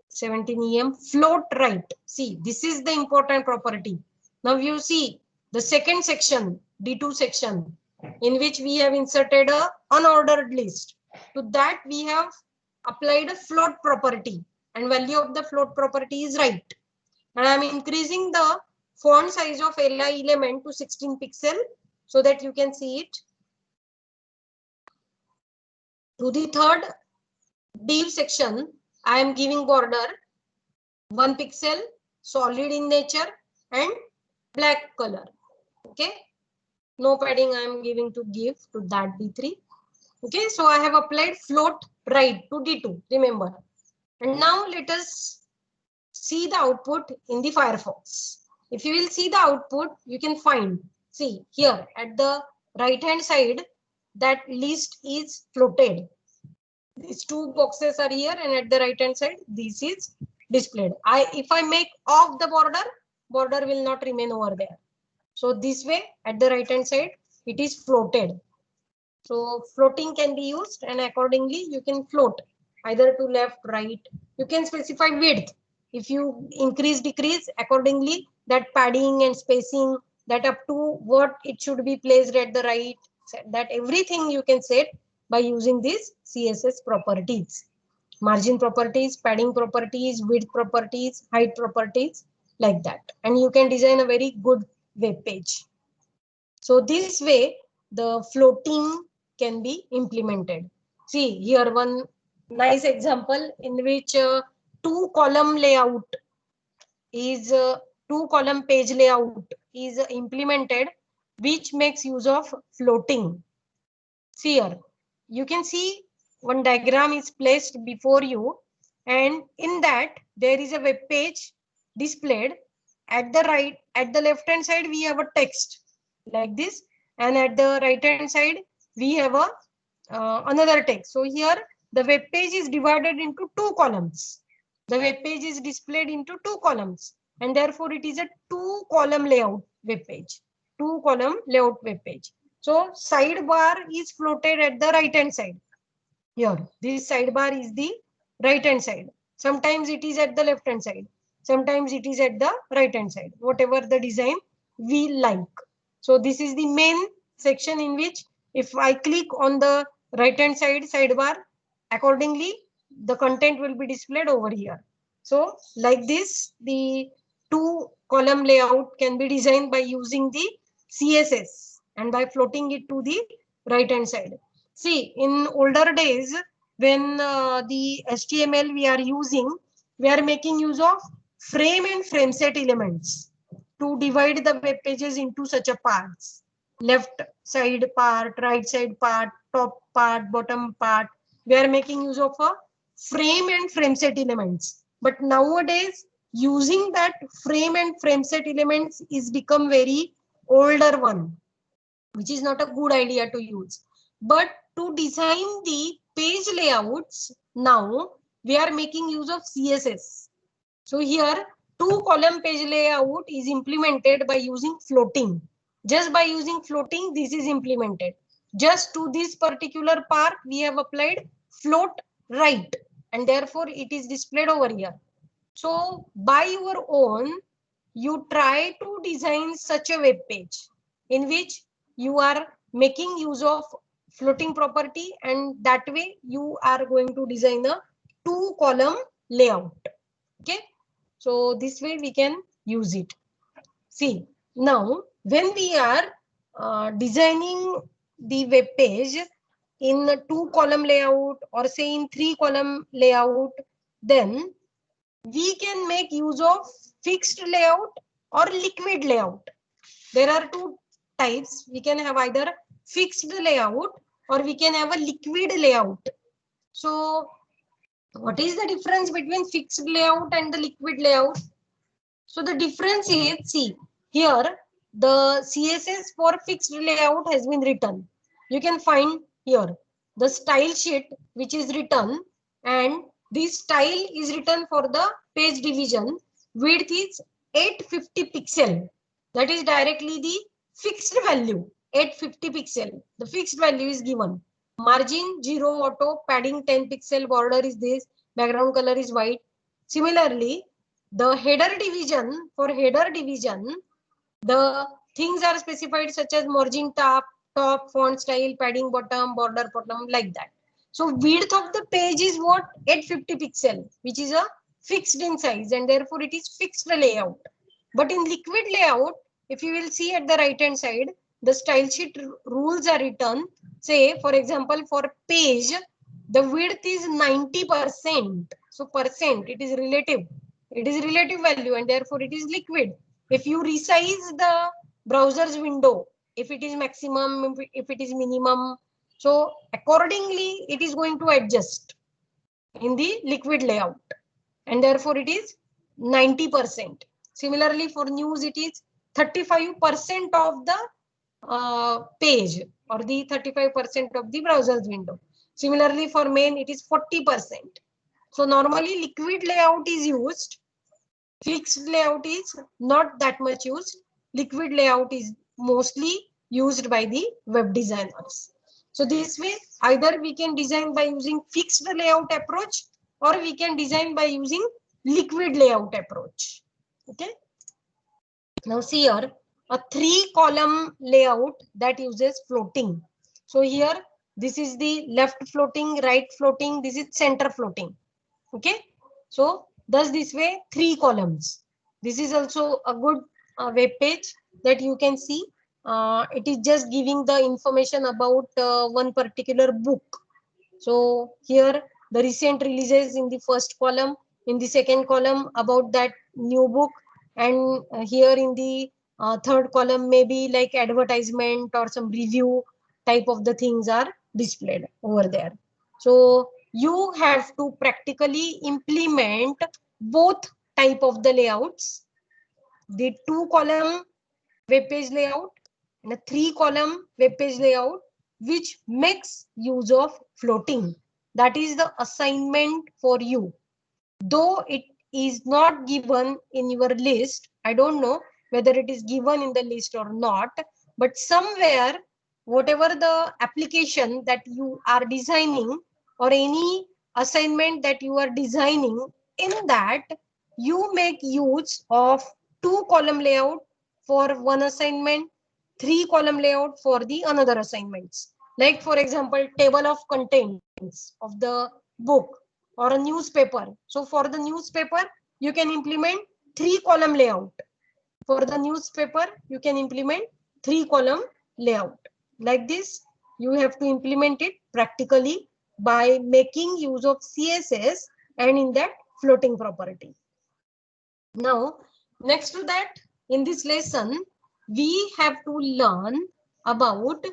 17 EM, float right. See, this is the important property. Now you see the second section, D2 section, in which we have inserted a unordered list. To that we have applied a float property, and value of the float property is right. And I am increasing the font size of li element to 16 pixel so that you can see it. To the third div section, I am giving border 1 pixel, solid in nature, and black color. Okay, no padding I am giving to give to that D3. Okay, so I have applied float right to D2, remember. And now let us see the output in the Firefox. If you will see the output, you can find, see here at the right hand side, that list is floated. These two boxes are here, and at the right hand side, this is displayed. If I make off the border, border will not remain over there. So this way, at the right hand side, it is floated. So floating can be used, and accordingly you can float either to left, right. You can specify width. If you increase, decrease, accordingly that padding and spacing, that up to what it should be placed at the right, that everything you can set by using these CSS properties. Margin properties, padding properties, width properties, height properties, like that. And you can design a very good web page. So this way the floating can be implemented. See here one nice example in which two column layout is two column page layout is implemented, which makes use of floating. See here, you can see one diagram is placed before you, and in that there is a web page displayed. At the right, at the left hand side we have a text like this, and at the right hand side we have a another text. So here the web page is divided into two columns. The web page is displayed into two columns, and therefore it is a two column layout web page. Two column layout web page. So sidebar is floated at the right hand side. Here, this sidebar is the right hand side. Sometimes it is at the left hand side. Sometimes it is at the right hand side. Whatever the design we like. So this is the main section in which if I click on the right hand side sidebar, accordingly the content will be displayed over here. So like this, the 2-column layout can be designed by using the CSS and by floating it to the right hand side. See, in older days, when the HTML we are using, we are making use of frame and frame set elements to divide the web pages into such a parts: left side part, right side part, top part, bottom part. We are making use of a frame and frame set elements. But nowadays, using that frame and frame set elements is become very older one, which is not a good idea to use. But to design the page layouts, now we are making use of CSS. So here, 2-column page layout is implemented by using floating. Just by using floating, this is implemented. Just to this particular part, we have applied float right, and therefore it is displayed over here. So by your own, you try to design such a web page in which you are making use of floating property, and that way you are going to design a 2-column layout. Okay. So this way we can use it. See, now when we are designing the web page in a 2-column layout or say in 3-column layout, then we can make use of fixed layout or liquid layout. There are two types. We can have either fixed layout or we can have a liquid layout. So what is the difference between fixed layout and the liquid layout? So the difference is, see, here the CSS for fixed layout has been written. You can find here the style sheet which is written, and this style is written for the page division. Width is 850 pixel. That is directly the fixed value, 850 pixel. The fixed value is given. Margin 0 auto, padding 10 pixel, border is this, background color is white. Similarly, the header division, for header division, the things are specified such as margin top, font style, padding bottom, border bottom, like that. So width of the page is what? 850 pixel, which is a fixed in size, and therefore it is fixed layout. But in liquid layout, if you will see at the right hand side, the style sheet rules are written. Say, for example, for page, the width is 90%. So percent, it is relative. It is relative value, and therefore it is liquid. If you resize the browser's window, if it is maximum, if it is minimum, so accordingly it is going to adjust in the liquid layout, and therefore it is 90%. Similarly, for news, it is 35% of the page or the 35% of the browser's window. Similarly, for main, it is 40%. So normally liquid layout is used. Fixed layout is not that much used. Liquid layout is mostly used by the web designers. So this way, either we can design by using fixed layout approach or we can design by using liquid layout approach. Okay. Now see here, a 3-column layout that uses floating. So here, this is the left floating, right floating, this is center floating. Okay. So thus this way 3 columns. This is also a good web page that you can see. It is just giving the information about one particular book. So here the recent releases in the first column, in the second column about that new book, and here in the third column maybe like advertisement or some review type of the things are displayed over there. So you have to practically implement both type of the layouts, the 2-column web page layout and a 3-column web page layout, which makes use of floating. That is the assignment for you. Though it is not given in your list, I don't know whether it is given in the list or not, but somewhere, whatever the application that you are designing or any assignment that you are designing, in that you make use of 2-column layout for one assignment, 3 column layout for the another assignments. Like for example, table of contents of the book or a newspaper. So for the newspaper, you can implement 3 column layout. For the newspaper, you can implement 3 column layout. Like this, you have to implement it practically by making use of CSS and in that floating property. Now, next to that, in this lesson, we have to learn about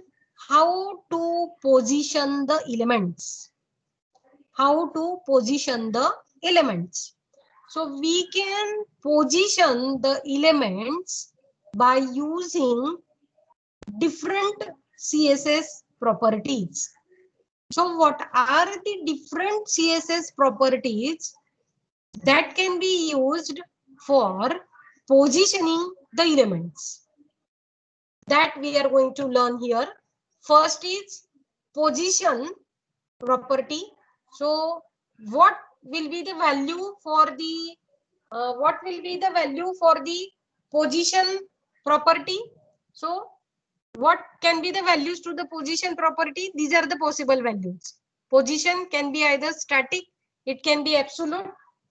how to position the elements. How to position the elements. So we can position the elements by using different CSS properties. So what are the different CSS properties that can be used for positioning the elements? That we are going to learn here. First is position property. So what will be the value for the position property? So what can be the values to the position property? These are the possible values. Position can be either static, it can be absolute,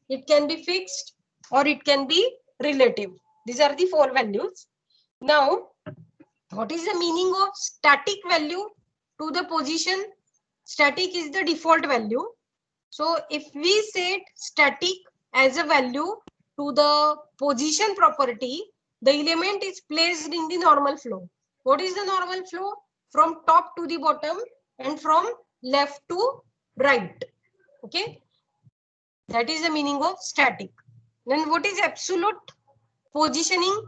it can be fixed, or it can be relative. These are the 4 values. Now, what is the meaning of static value to the position? Static is the default value. So if we set static as a value to the position property, the element is placed in the normal flow. What is the normal flow? From top to the bottom and from left to right. Okay. That is the meaning of static. Then what is absolute positioning?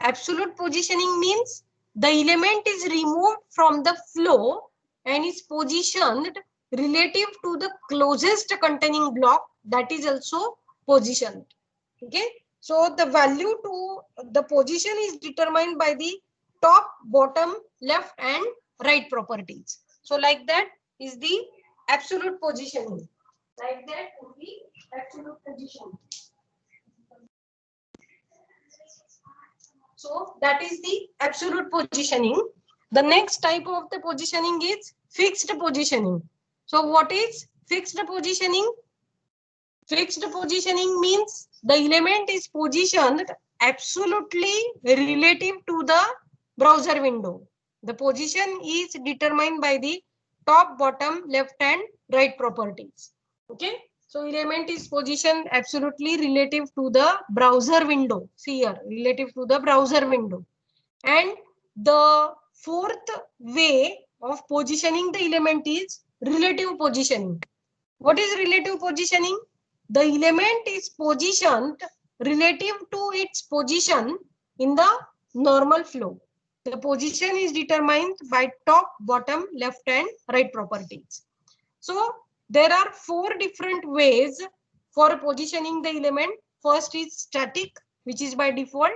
Absolute positioning means the element is removed from the flow and is positioned relative to the closest containing block, that is also positioned. Okay. So the value to the position is determined by the top, bottom, left and right properties. So like that is the absolute positioning. Like that would be absolute position. So that is the absolute positioning. The next type of the positioning is fixed positioning. So what is fixed positioning? Fixed positioning means the element is positioned absolutely relative to the browser window. The position is determined by the top, bottom, left and right properties. Okay. So element is positioned absolutely relative to the browser window. See here, relative to the browser window. And the fourth way of positioning the element is relative positioning. What is relative positioning? The element is positioned relative to its position in the normal flow. The position is determined by top, bottom, left and right properties. So there are 4 different ways for positioning the element. First is static, which is by default.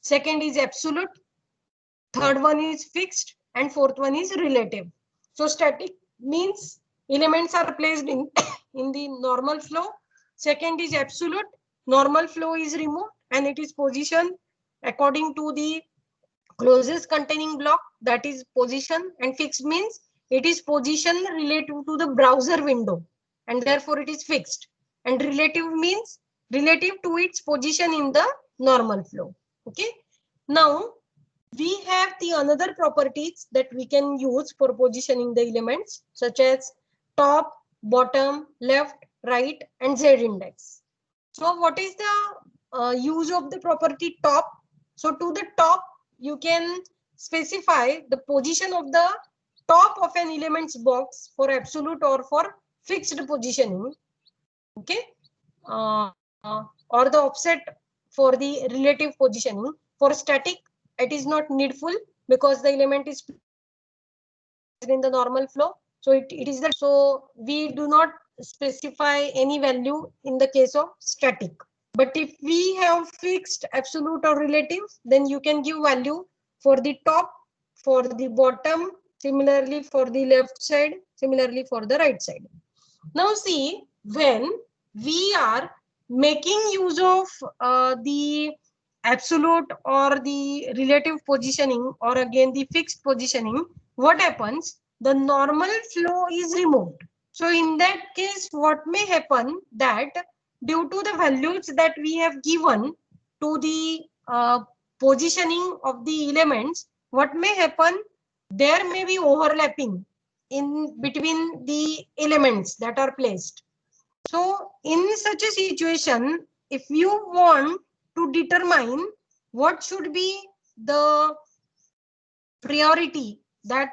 Second is absolute. Third one is fixed. And fourth one is relative. So static means elements are placed in, in the normal flow. Second is absolute. Normal flow is removed and it is positioned according to the closest containing block, that is position. And fixed means it is position relative to the browser window and therefore it is fixed. And relative means relative to its position in the normal flow. Okay. Now we have the another properties that we can use for positioning the elements, such as top, bottom, left, right and Z index. So what is the use of the property top? So to the top, you can specify the position of the top of an elements box for absolute or for fixed positioning. Okay. Or the offset for the relative positioning. For static, it is not needful because the element is in the normal flow. So it is that. So we do not specify any value in the case of static. But if we have fixed, absolute or relative, then you can give value for the top, for the bottom, similarly for the left side, similarly for the right side. Now see, when we are making use of the absolute or the relative positioning or again the fixed positioning, what happens? The normal flow is removed. So in that case, what may happen that due to the values that we have given to the positioning of the elements, what may happen? There may be overlapping in between the elements that are placed. So in such a situation, if you want to determine what should be the priority that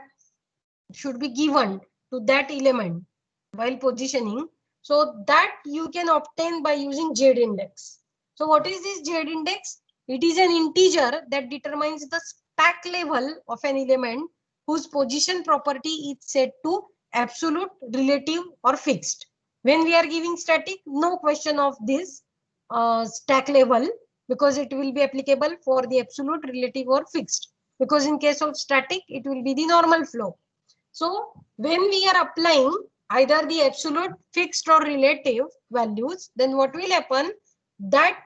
should be given to that element while positioning, so that you can obtain by using Z index. So what is this Z index? It is an integer that determines the stack level of an element whose position property is set to absolute, relative or fixed. When we are giving static, no question of this stack level, because it will be applicable for the absolute, relative or fixed, because in case of static it will be the normal flow. So when we are applying either the absolute, fixed or relative values, then what will happen? That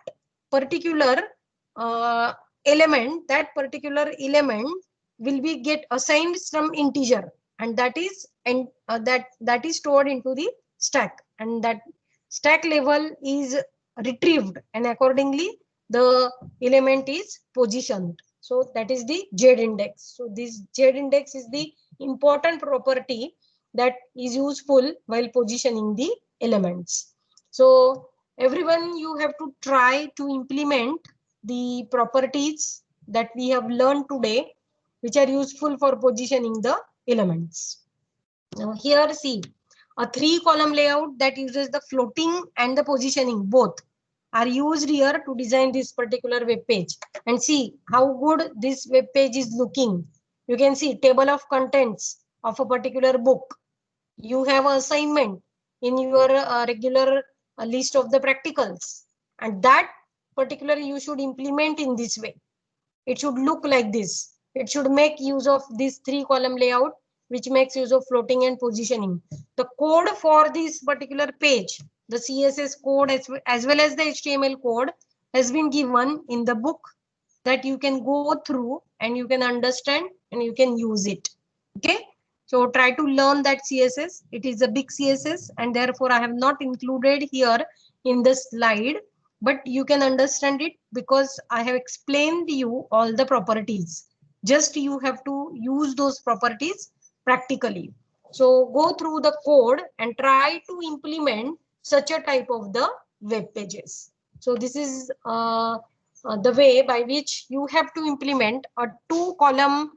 particular uh, that particular element will be get assigned some integer, and that is that is stored into the stack, and that stack level is retrieved, and accordingly the element is positioned. So that is the Z index. So this Z index is the important property that is useful while positioning the elements. So everyone, you have to try to implement the properties that we have learned today, which are useful for positioning the elements. Now here see, a 3-column layout that uses the floating and the positioning both are used here to design this particular web page. And see how good this web page is looking. You can see table of contents of a particular book. You have an assignment in your regular list of the practicals, and that particular you should implement in this way. It should look like this. It should make use of this 3-column layout, which makes use of floating and positioning. The code for this particular page, the CSS code as well as the HTML code, has been given in the book, that you can go through and you can understand and you can use it. Okay. So try to learn that CSS. It is a big CSS, and therefore I have not included here in the slide, but you can understand it because I have explained you all the properties. Just you have to use those properties practically. So go through the code and try to implement such a type of the web pages. So this is the way by which you have to implement a 2-column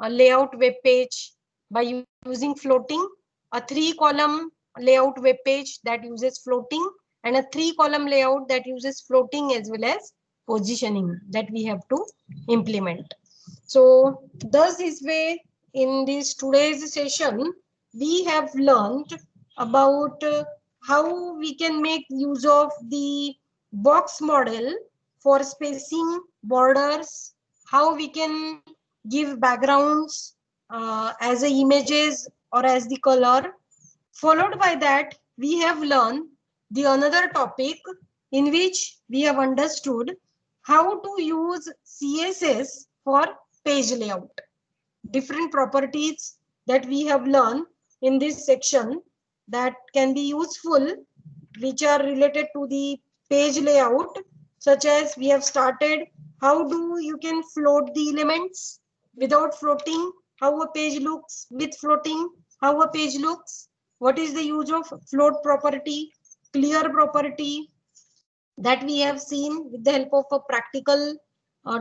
layout web page by using floating, a 3-column layout web page that uses floating, and a 3-column layout that uses floating as well as positioning that we have to implement. So thus this way, in this today's session, we have learned about how we can make use of the box model for spacing, borders, how we can give backgrounds as a images or as the color. Followed by that, we have learned the another topic in which we have understood how to use CSS for page layout. Different properties that we have learned in this section that can be useful, which are related to the page layout, such as we have started how do you can float the elements without floating, how a page looks with floating, how a page looks, what is the use of float property, clear property, that we have seen with the help of a practical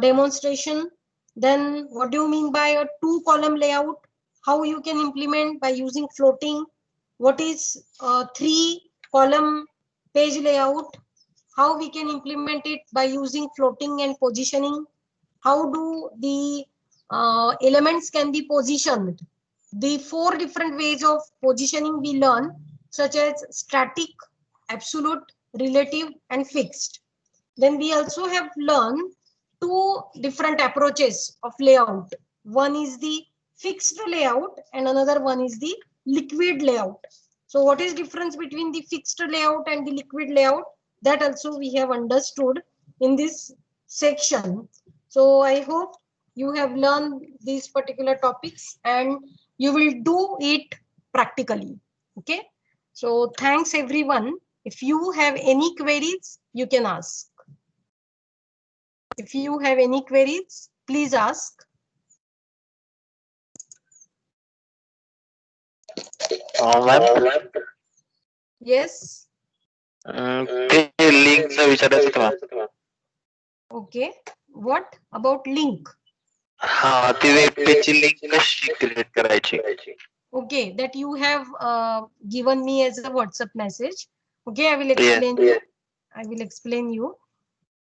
demonstration. Then what do you mean by a 2-column layout? How you can implement by using floating? What is a 3-column page layout? How we can implement it by using floating and positioning? How do the elements can be positioned? The 4 different ways of positioning we learn, such as static, absolute, relative, and fixed. Then we also have learned 2 different approaches of layout. One is the fixed layout and another one is the liquid layout. So what is difference between the fixed layout and the liquid layout? That also we have understood in this section. So I hope you have learned these particular topics and you will do it practically. Okay. So thanks everyone. If you have any queries, you can ask. If you have any queries, please ask. Ma'am Yes. ते लिंकचं विचारायचं होतं ma'am. Okay. What about link? हा ती web पेजची link कशी create करायची? Okay, that you have given me as a WhatsApp message. Okay, I will explain you. I will explain you.